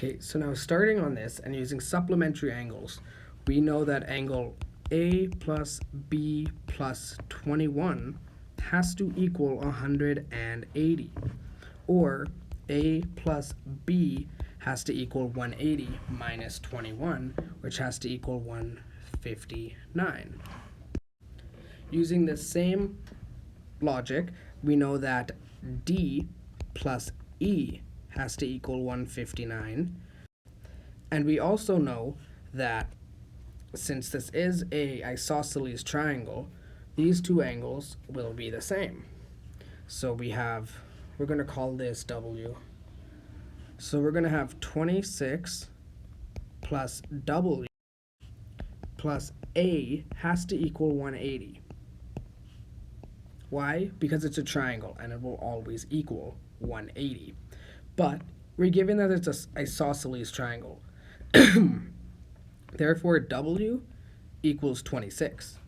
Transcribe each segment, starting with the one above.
Okay, so now starting on this and using supplementary angles, we know that angle A plus B plus 21 has to equal 180, or A plus B has to equal 180 minus 21, which has to equal 159. Using the same logic, we know that D plus E has to equal 159. And we also know that since this is a isosceles triangle, these two angles will be the same. So we're going to call this W. So we're going to have 26 plus W plus A has to equal 180. Why? Because it's a triangle and it will always equal 180. But we're given that it's an isosceles triangle. Therefore, W equals 26.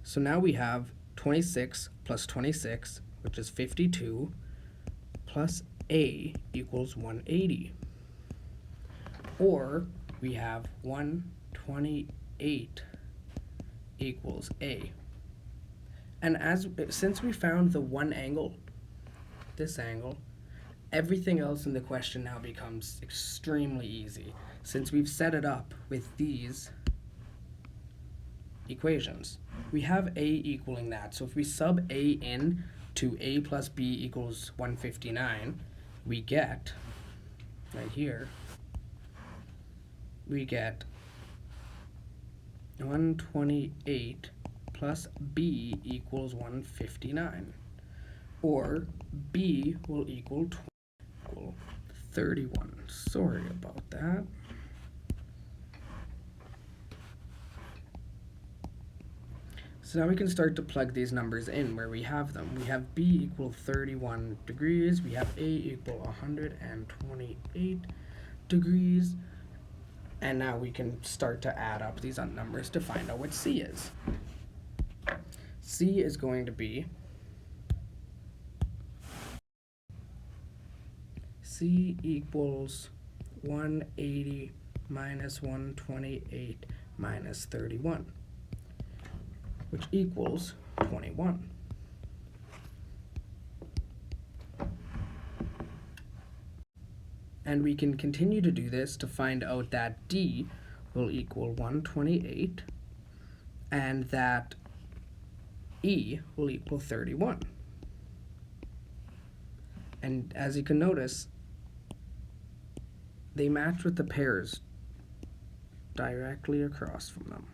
So now we have 26 plus 26, which is 52, plus A equals 180. Or we have 128 equals A. And since we found the one angle, this angle, everything else in the question now becomes extremely easy, since we've set it up with these equations. We have A equaling that. So if we sub A in to A plus B equals 159, we get, right here, we get 128 plus B equals 159. Or B will equal 31. Sorry about that. So now we can start to plug these numbers in where we have them. We have B equal 31 degrees. We have A equal 128 degrees. And now we can start to add up these numbers to find out what C is. C is going to be C equals 180 minus 128 minus 31, which equals 21. And we can continue to do this to find out that D will equal 128 and that E will equal 31. And as you can notice, they match with the pairs directly across from them.